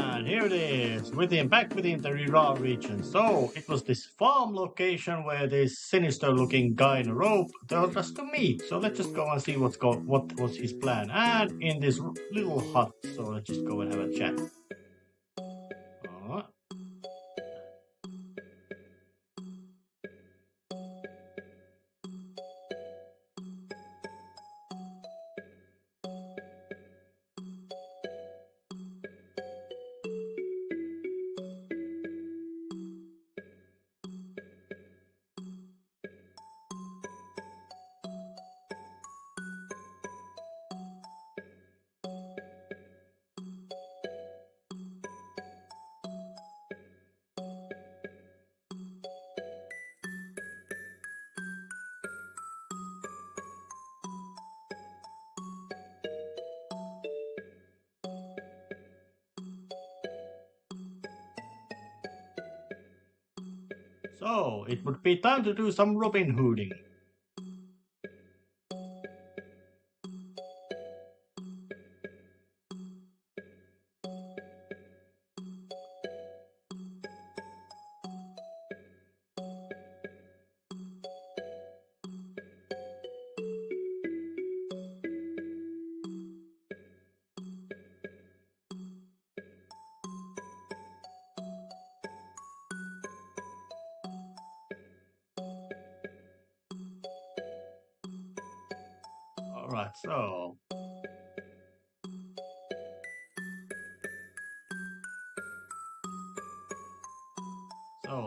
And here it is, back within the rural region. So it was this farm location where this sinister-looking guy in a robe told us to meet. So let's just go and see what was his plan. And in this little hut. So let's just go and have a chat. Alright. So it would be time to do some Robin Hooding. Alright, so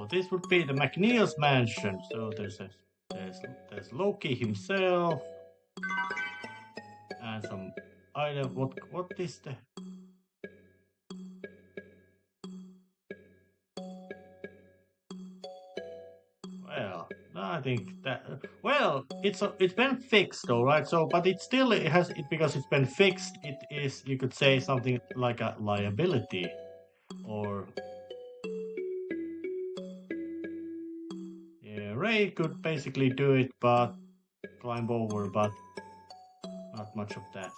this would be the McNeil's mansion. So there's Loki himself and some item. What is the well? I think that it's been fixed, all right. So, but it has it because it's been fixed. It is, you could say, something like a liability, or yeah, Ray could basically do it, but climb over, but not much of that.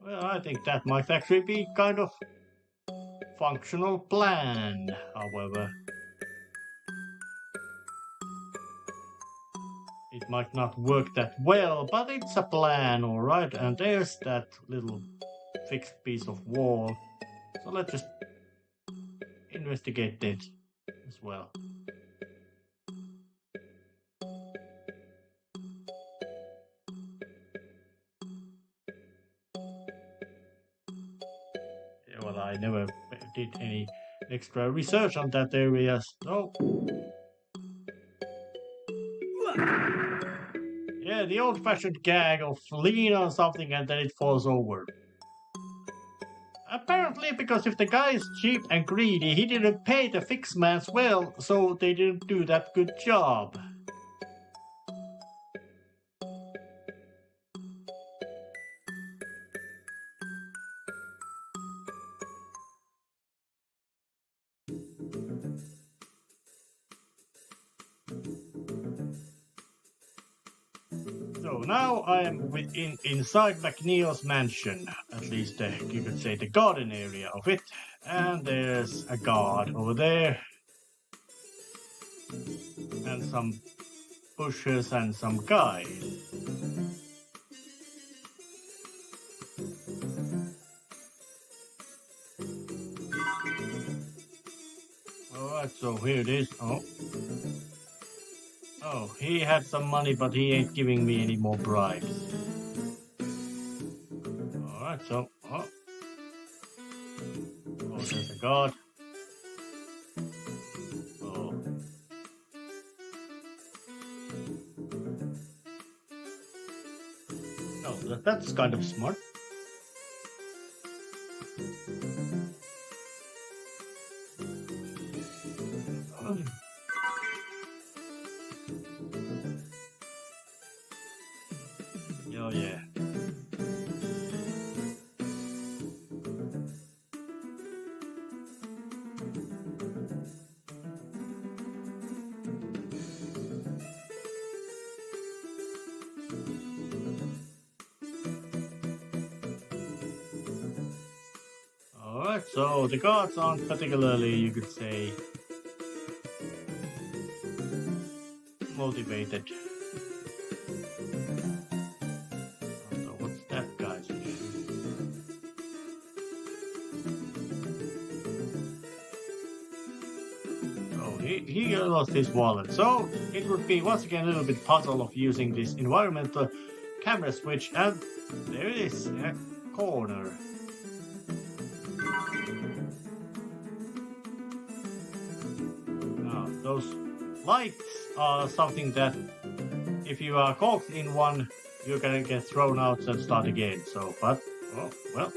Well, I think that might actually be kind of functional plan, however. It might not work that well, but it's a plan, alright? And there's that little fixed piece of wall. So let's just investigate it as well. Yeah, well, I never did any extra research on that area, so... Yeah, the old-fashioned gag of lean on something and then it falls over. Apparently, because if the guy is cheap and greedy, he didn't pay the fixmans well, so they didn't do that good job. So now I am inside McNeil's mansion, at least you could say the garden area of it, and there's a guard over there, and some bushes and some guys. Alright, so here it is. Oh, he had some money, but he ain't giving me any more bribes. Alright, so... Oh, there's a guard. Oh. No, that's kind of smart. Oh, yeah. Alright, so the guards aren't particularly, you could say, motivated. So what's that guy's issue? Oh, he lost his wallet. So it would be once again a little bit puzzle of using this environmental camera switch, and there it is, in a corner. Now, those lights are something that if you are caught in one, you're gonna get thrown out and start again. So, but, oh, well,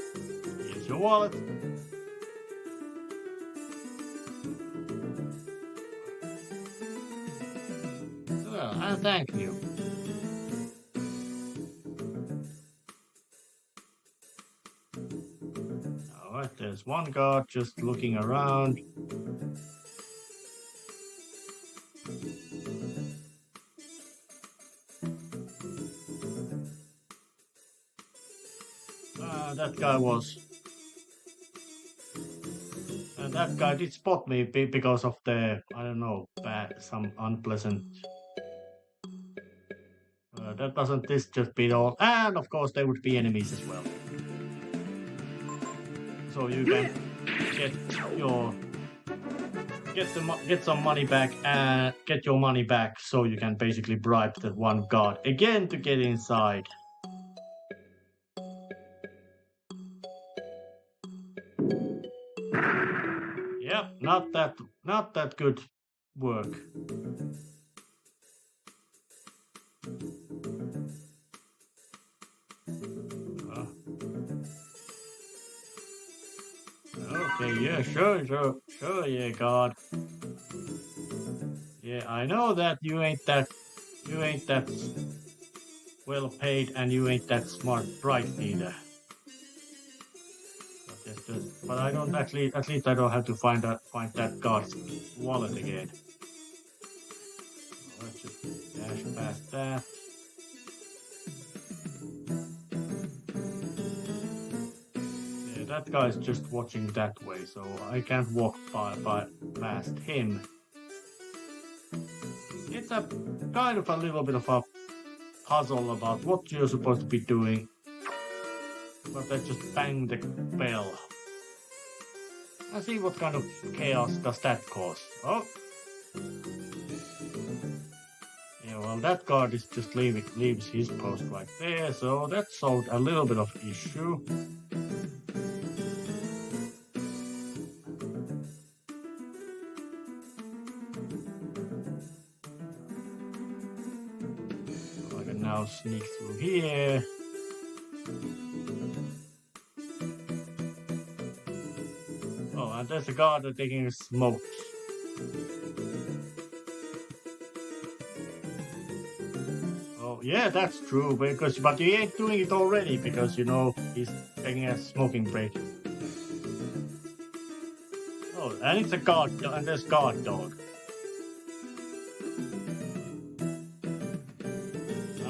here's your wallet. Well, and thank you. Alright, there's one guard just looking around. That guy was... And that guy did spot me because of the, I don't know, some unpleasant... that doesn't this just beat all... And of course there would be enemies as well. So you can get some money back and get your money back, so you can basically bribe that one guard again to get inside. Yep, not that good work. Okay, yeah, sure, yeah, God. Yeah, I know that you ain't that well paid, and you ain't that smart, bright either. But I don't actually. At least I don't have to find that guard's wallet again. Let's just dash past that. Yeah, that guy's just watching that way, so I can't walk past him. It's a kind of a little bit of a puzzle about what you're supposed to be doing. But I just bang the bell. I see what kind of chaos does that cause. Oh. Yeah, well, that guard is just leaves his post right there, so that solved a little bit of issue. So I can now sneak through here. Oh, and there's a guard that's taking a smoke. Oh, yeah, that's true, but he ain't doing it already because, you know, he's taking a smoking break. Oh, and it's a guard, and there's guard dog.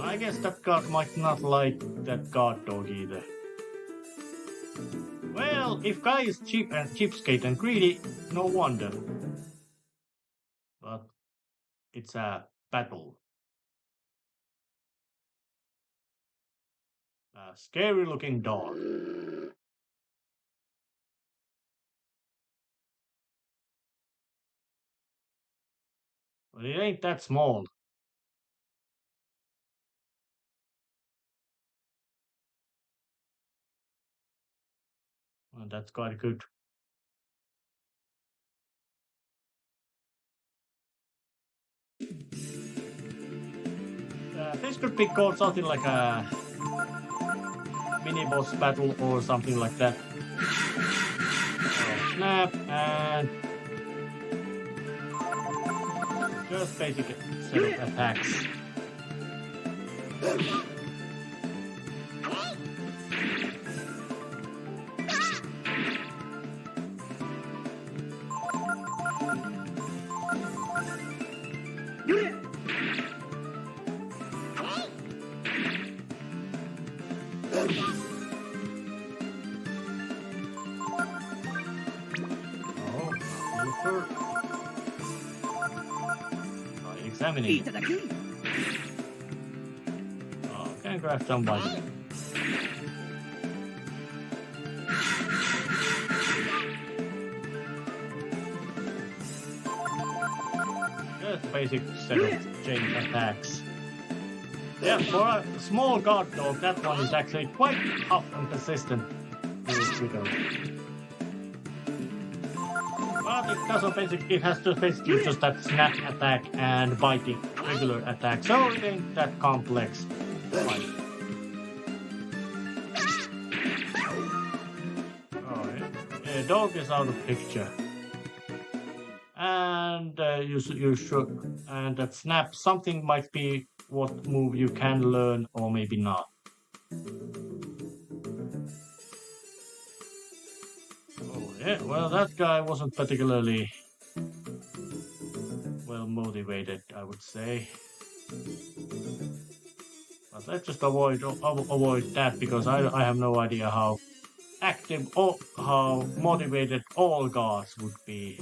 I guess that guard might not like that guard dog either. Well, if guy is cheap and cheapskate and greedy, no wonder. But it's a battle. A scary looking dog. But it ain't that small. Well, that's quite good. This could be called something like a mini-boss battle or something like that. So, snap and just basic set of attacks. examining it. Oh, can grab somebody. Just basic set of chain attacks. Yeah, for a small guard dog, that one is actually quite tough and persistent. But it has to basically just that snap attack and biting regular attack, so it ain't that complex. Oh, yeah, dog is out of picture. And you should, and that snap, something might be what move you can learn or maybe not. Oh yeah, well that guy wasn't particularly well motivated, I would say. But let's just avoid that, because I have no idea how active or how motivated all guards would be.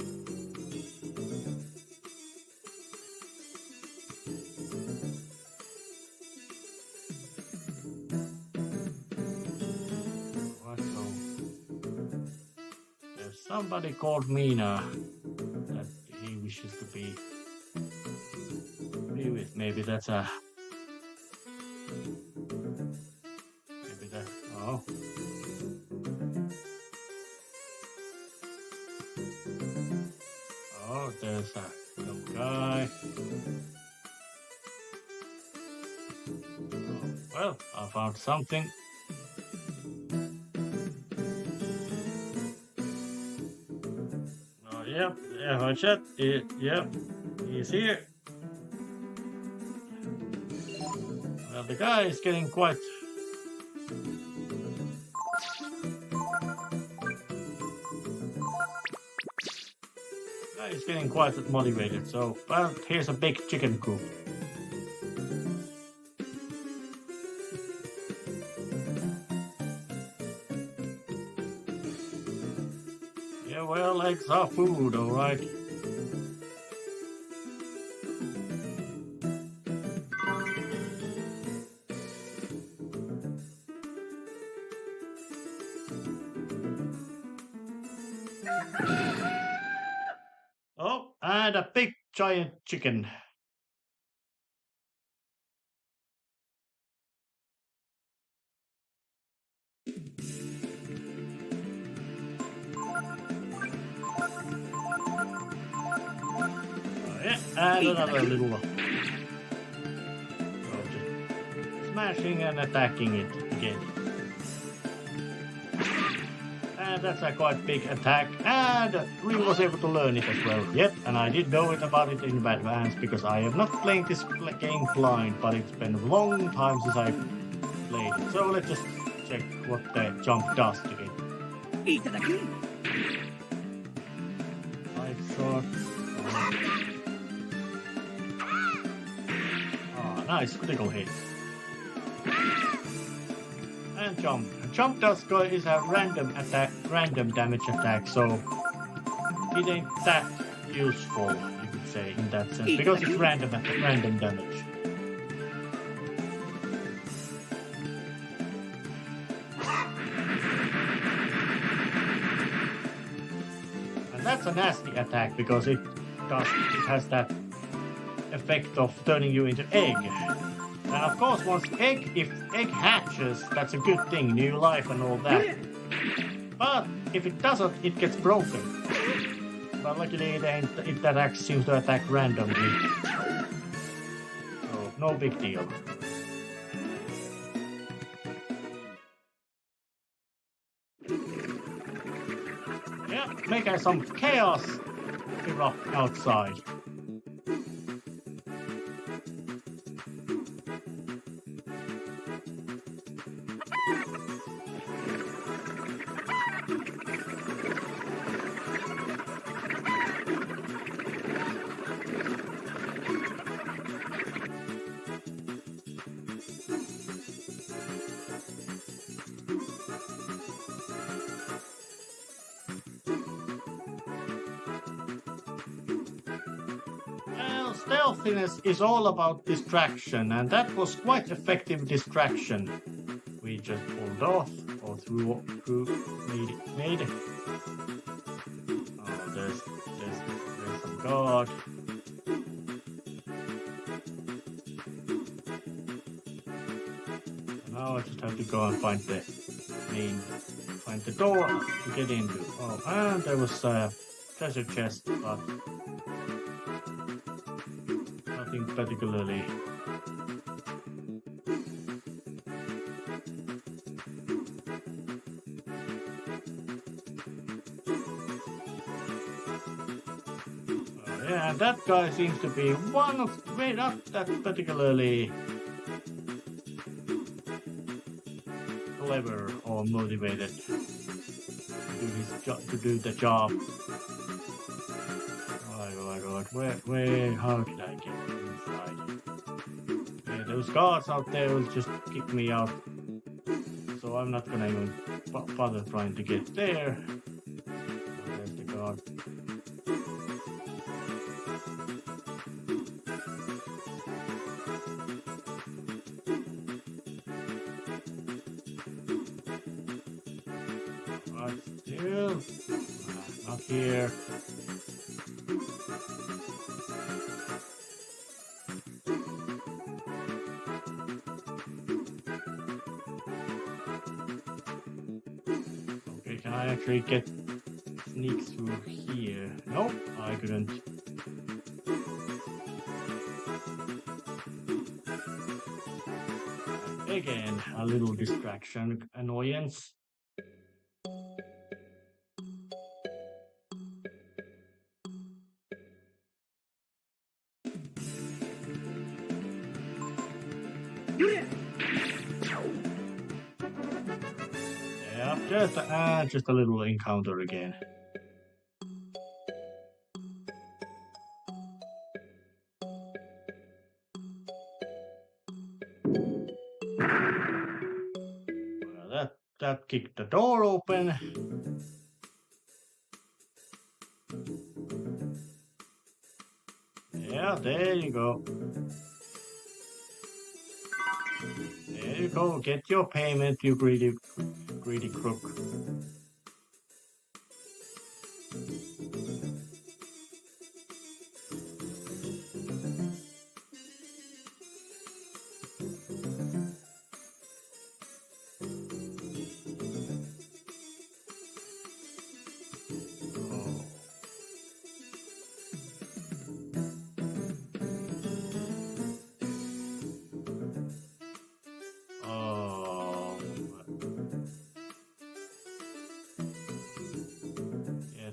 Somebody called Mina that he wishes to be with. Maybe that's a... Maybe that... Oh. Oh, there's some guy. Oh, well, I found something. Yep, yeah, chat. Yep, he's here. Well, the guy is getting quite... He's getting quite motivated, so... Well, here's a big chicken coop. Yeah, well, eggs are food, alright. Oh, and a big giant chicken. And another little one. So just smashing and attacking it again. And that's a quite big attack. And we was able to learn it as well. Yep, and I did know about it in advance because I have not played this game blind, but it's been a long time since I played it. So let's just check what the jump does to it. Life shot. Nice, critical hit. And jump. Jump is a random attack, random damage attack, so it ain't that useful, you could say, in that sense, because it's random damage. And that's a nasty attack because it has that effect of turning you into egg. And of course, if egg hatches, that's a good thing, new life and all that. But if it doesn't, it gets broken. But luckily it seems to attack randomly. So no big deal. Yeah, making some chaos erupt outside. stealthiness is all about distraction, and that was quite effective distraction. We just pulled off, or through made. Oh, there's some guard. Now I just have to go and find the door to get into. Oh, and there was a treasure chest, but nothing particularly. Yeah, that guy seems to be not that particularly clever or motivated to do the job. Oh my god, how did I get inside? Yeah, those guards out there will just kick me out, so I'm not gonna even bother trying to get there. Oh, there's the guard. Still not here. Okay, can I actually sneak through here? Nope, I couldn't. Again, a little distraction annoyance. Yeah, just a little encounter again. Well, that kicked the door open. Yeah, there you go. There you go. Get your payment, you greedy crook.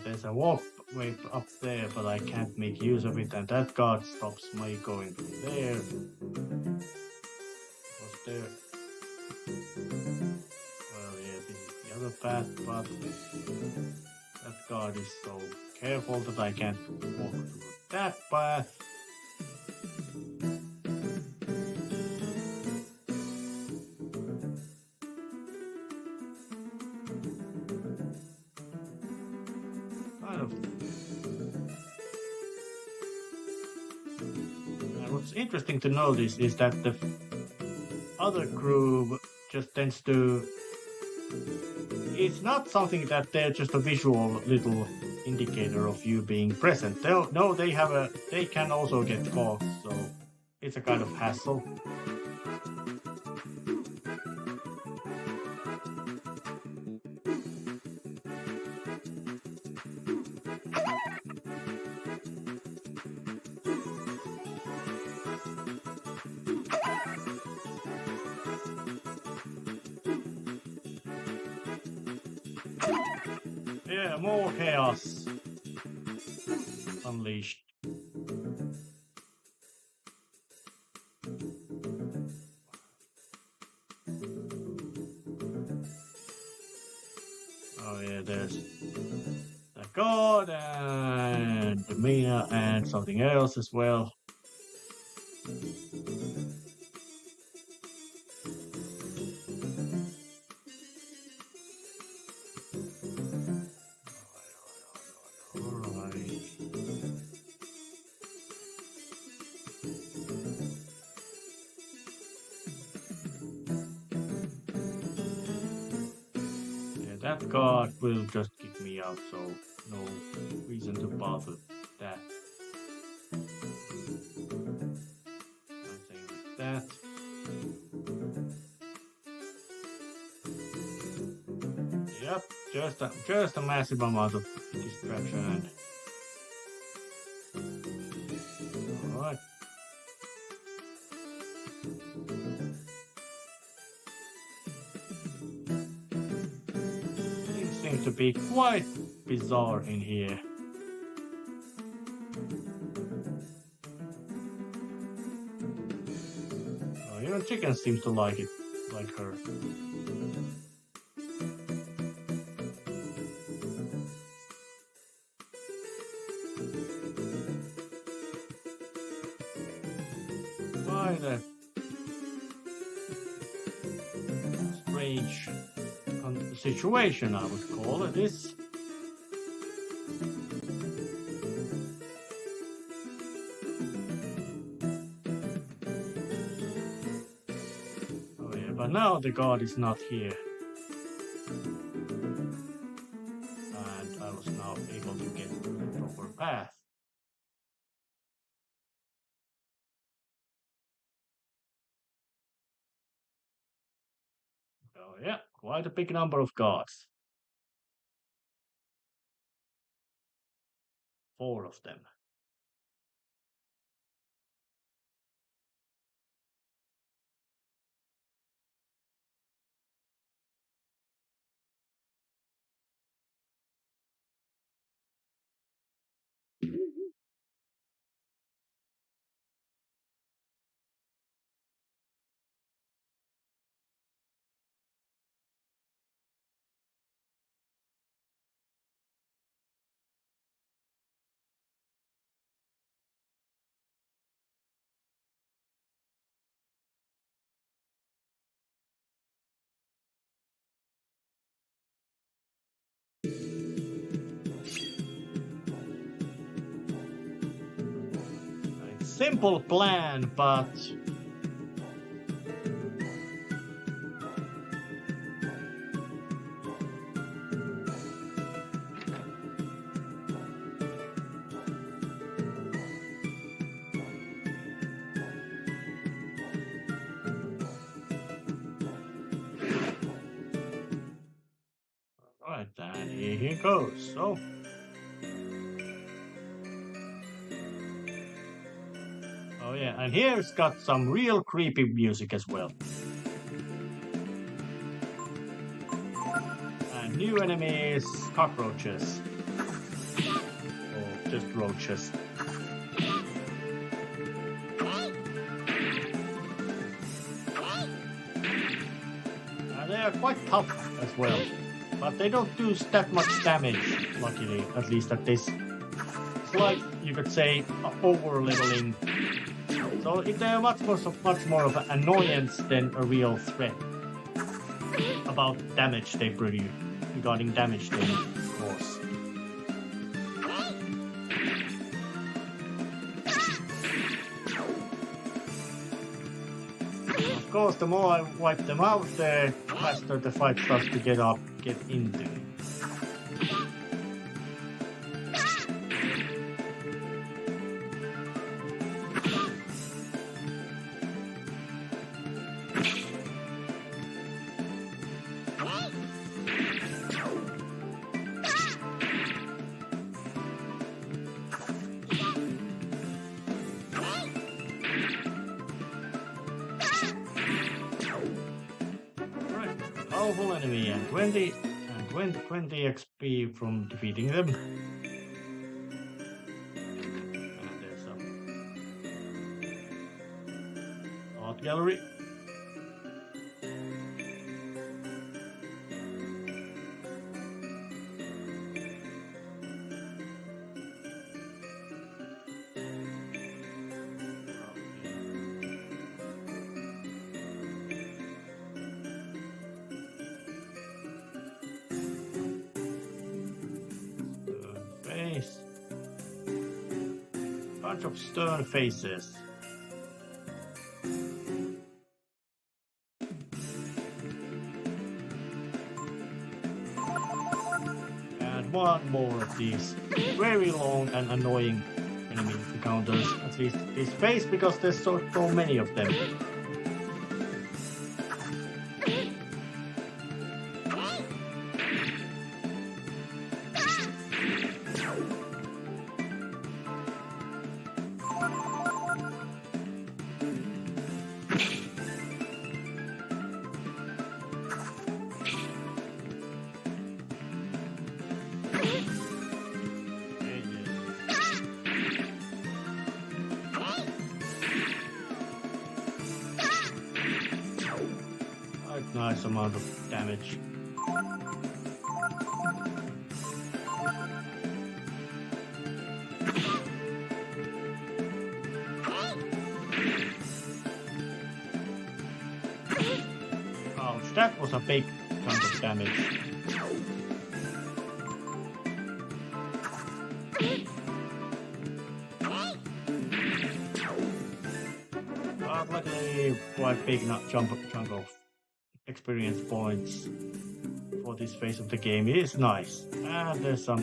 There's a walkway up there, but I can't make use of it, and that guard stops my going from there. Was there? Well, yeah, this is the other path, but that guard is so careful that I can't walk through that path. What's interesting to notice is that the other crew just tends to... It's not something that they're just a visual little indicator of you being present. No, they can also get caught, so it's a kind of hassle. Yeah, more chaos unleashed. Oh yeah, there's the god and the Mina and something else as well. That card will just kick me out, so no reason to bother that. Something with that. Yep, just a massive amount of distraction. Alright. Things seem to be quite bizarre in here. Oh, even chicken seems to like it, like her. Why the strange situation, I would call it this. Oh yeah, but now the god is not here. And I was now able to get to the proper path. Oh yeah, quite a big number of gods. 4 of them. Simple plan, but alright, and here he goes. So oh yeah, and here's got some real creepy music as well. And new enemies, cockroaches. Or just roaches. And they are quite tough as well. But they don't do that much damage, luckily, at least at this. It's like, you could say, over-leveling. So they're much more of an annoyance than a real threat about damage they produce, regarding damage they cause. Of course, the more I wipe them out, the faster the fight starts to get into. Powerful enemy and 20 XP from defeating them. And there's a art gallery. Bunch of stern faces. one more of these very long and annoying enemy encounters, at least this phase, because there's so many of them. Nice amount of damage. Ouch, that was a big chunk of damage. Luckily, quite big chunk of experience points for this phase of the game. It is nice. And there's some...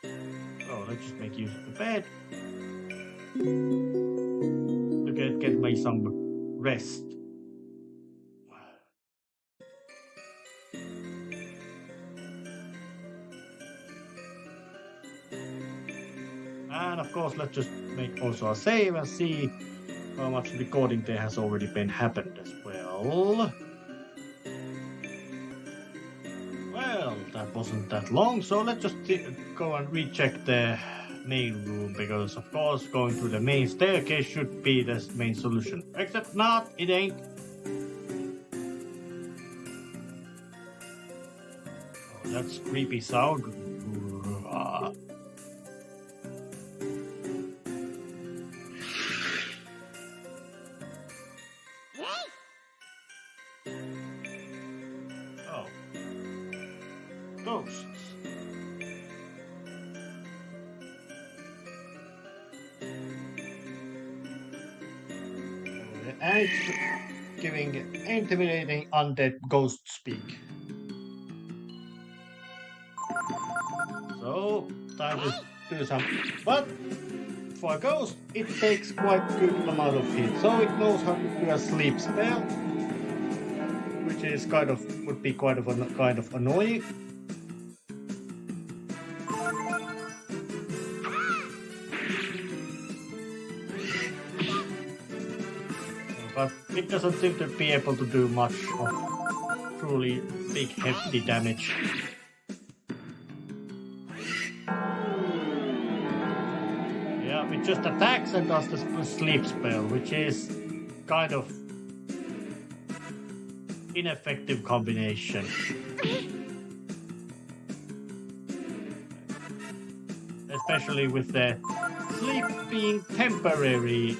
Oh, let's just make use of the bed. Look at get me some rest. And of course, let's just make also a save and see how much recording there has already been happened as well. Well, that wasn't that long, so let's just go and recheck the main room, because of course going through the main staircase should be the main solution. Except not, it ain't. Oh, that's creepy sound. Ghosts. And giving intimidating undead ghost speak. So, time to do some. But for a ghost, it takes quite good amount of hit. So it knows how to do a sleep spell, which is would be kind of annoying. But it doesn't seem to be able to do much of truly big hefty damage. Yeah, it just attacks and does the sleep spell, which is kind of ineffective combination. Especially with the sleep being temporary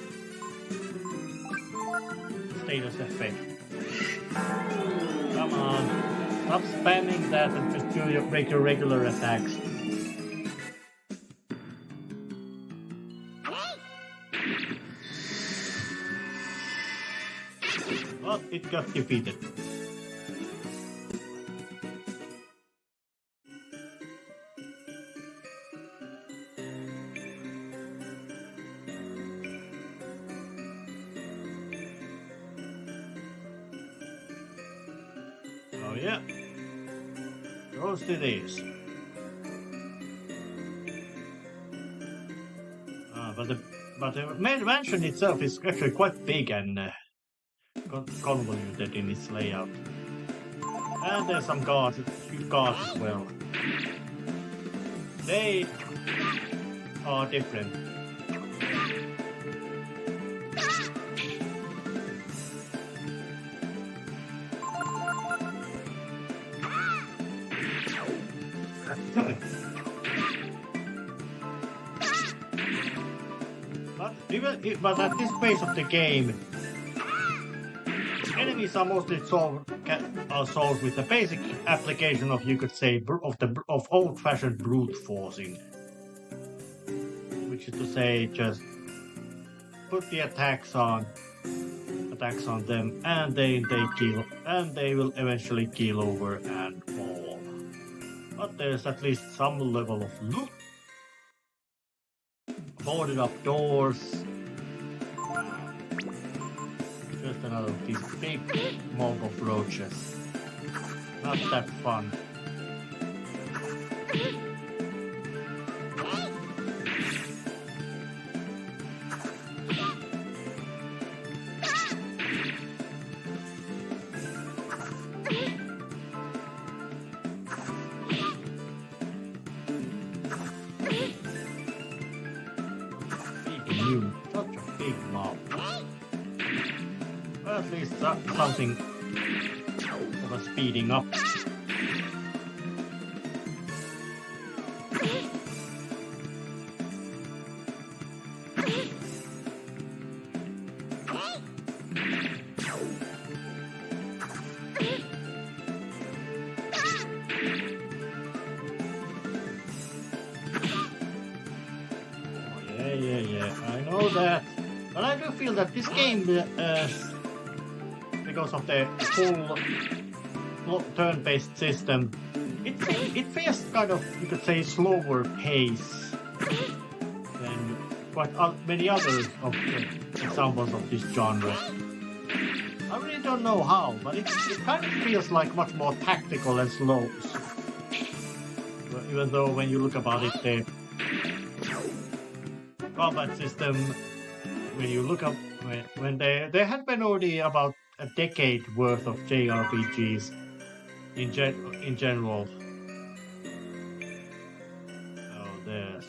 status effect. Come on, stop spamming that and just do your regular attacks. Well, it got defeated. Oh yeah, goes to this. But the mansion itself is actually quite big and convoluted in its layout. And there's some guards as well. They are different. But at this phase of the game, enemies are mostly solved with the basic application of, you could say, of old-fashioned brute forcing, which is to say, just put the attacks on, attacks on them, and they kill, and they will eventually keel over and fall. But there's at least some level of loot. Boarded up doors. Just another of these big mob of roaches. Not that fun. Such a big mob. Well, at least something of a speeding up. Yeah, I know that. But I do feel that this game, because of the full turn-based system, it feels kind of, you could say, slower pace than quite many other of the examples of this genre. I really don't know how, but it kind of feels like much more tactical and slow. Even though when you look about it, the combat system, when you look up, when there had been already about a decade worth of JRPGs in general. Oh, there's.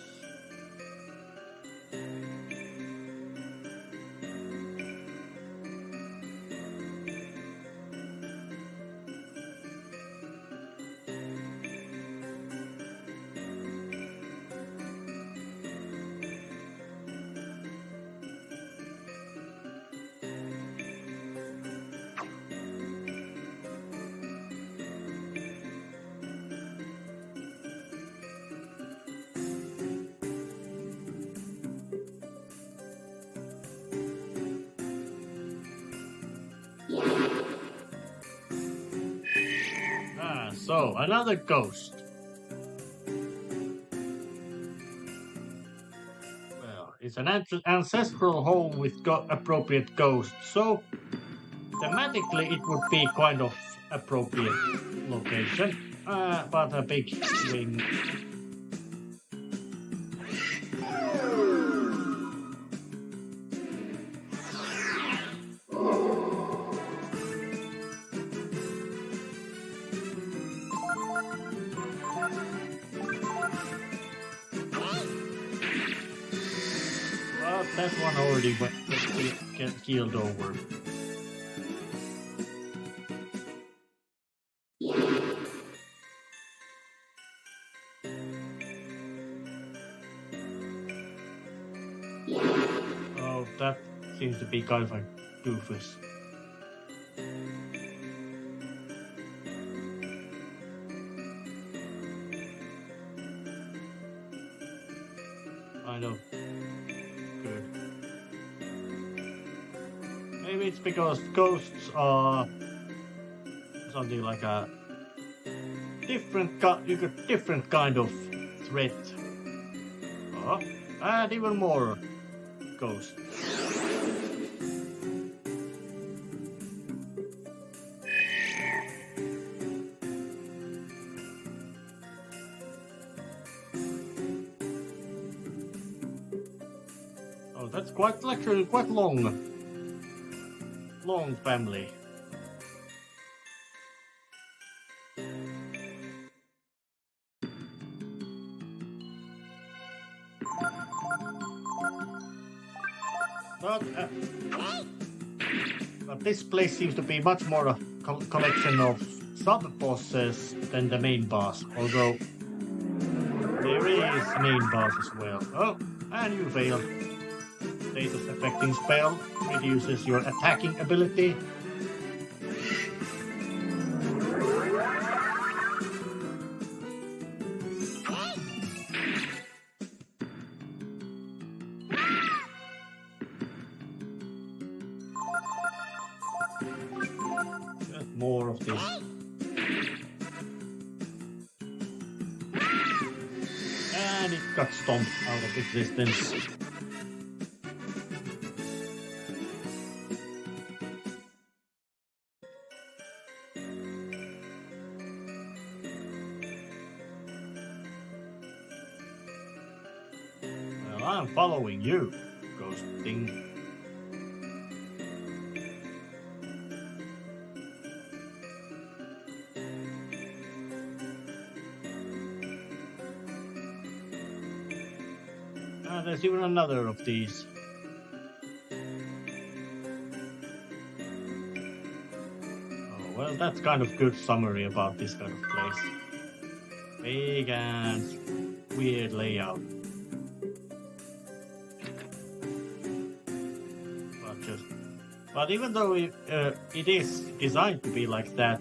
So, another ghost. Well, it's an ancestral home with appropriate ghosts, so thematically it would be kind of appropriate location, but a big wing. That one already get keeled over. Oh, that seems to be kind of a doofus. I know. Good. Maybe it's because ghosts are something like a different kind of threat. Oh, and even more ghosts. Oh, that's actually quite long family. But this place seems to be much more a collection of sub-bosses than the main boss, although there is main boss as well. Oh, and you failed. Status affecting spell reduces your attacking ability. more of this. And it got stomped out of existence. Well, I'm following you, ghost thing. There's even another of these. Oh, well, that's kind of good summary about this kind of place. Big and weird layout. But even though it is designed to be like that,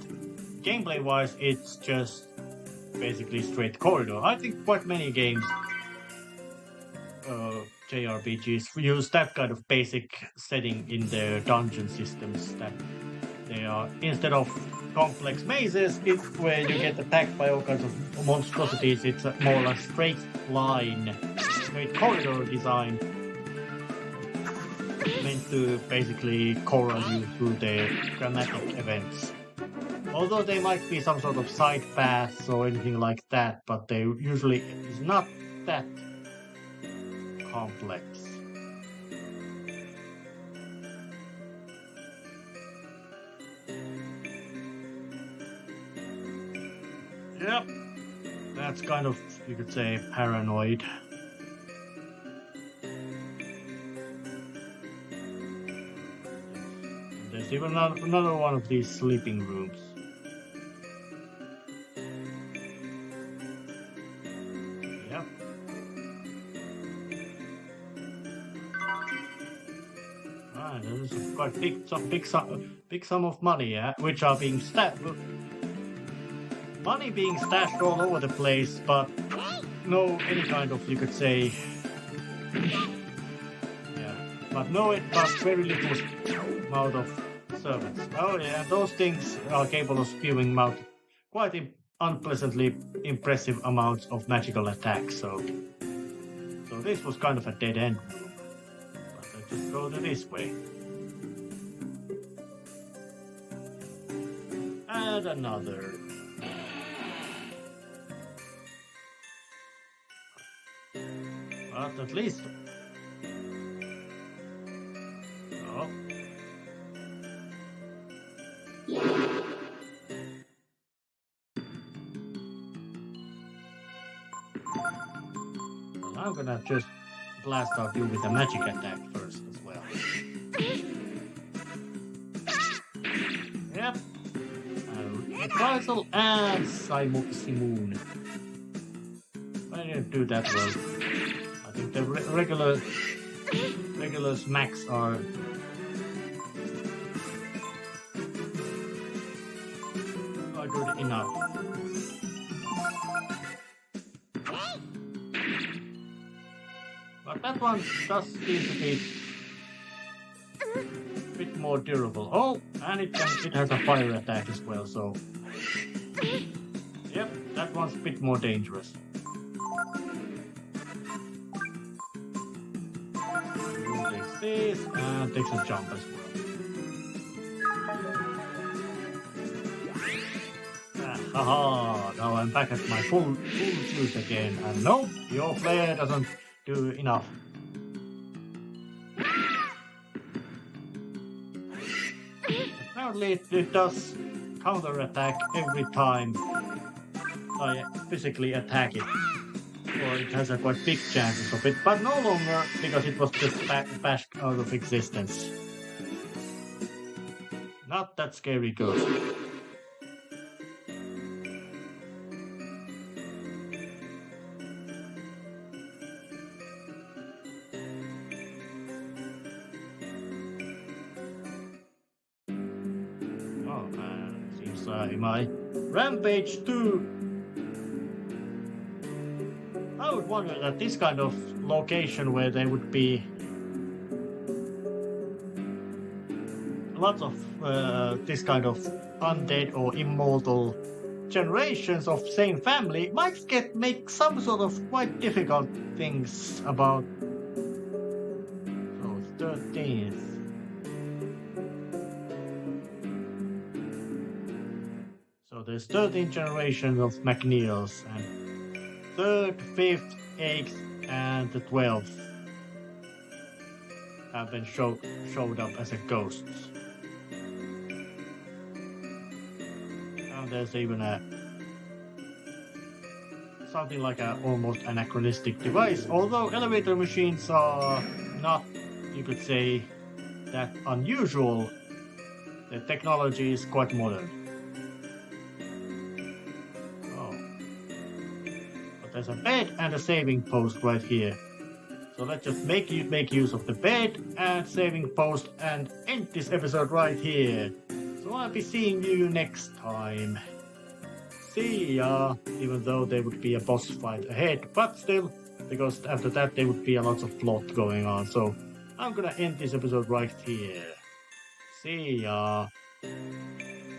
gameplay-wise, it's just basically straight corridor. I think quite many games, JRPGs, use that kind of basic setting in their dungeon systems. That they are, instead of complex mazes, where you get attacked by all kinds of monstrosities, it's a more like straight line, straight corridor design, meant to basically corral you through the dramatic events. Although they might be some sort of side paths or anything like that, but they usually is not that complex. Yep, that's kind of, you could say, paranoid. There's even another one of these sleeping rooms. Yep. Ah, there's a quite big sum of money, yeah, which are being stashed. Money being stashed all over the place, but no any kind of, you could say, yeah, but very little amount of servants. Oh yeah, those things are capable of spewing out quite unpleasantly impressive amounts of magical attacks. So this was kind of a dead end room. But let's just go to this way. And another. But at least. Oh. Well, I'm gonna just blast out you with a magic attack first as well. Yep. Reprisal and Simoon. I didn't do that well. I think the regular smacks are good enough. But that one does seem to be a bit more durable. Oh, and it has a fire attack as well, so yep, that one's a bit more dangerous. Takes this and takes a jump as well. Haha, now I'm back at my full juice again, and nope, your flare doesn't do enough. Apparently it does counter-attack every time I physically attack it. Or it has a quite big chances of it, but no longer because it was just bashed out of existence. Not that scary ghost. My Rampage 2. I would wonder that this kind of location where there would be lots of this kind of undead or immortal generations of same family might make some sort of quite difficult things about. So 13th. So there's 13 generations of McNeils, and 3rd, 5th, 8th, and the 12th have been showed up as a ghosts. And there's even something like a almost anachronistic device, although elevator machines are not, you could say, that unusual. The technology is quite modern. There's a bed and a saving post right here. So let's just make use of the bed and saving post and end this episode right here. So I'll be seeing you next time. See ya! Even though there would be a boss fight ahead, but still, because after that there would be a lot of plot going on. So I'm gonna end this episode right here. See ya!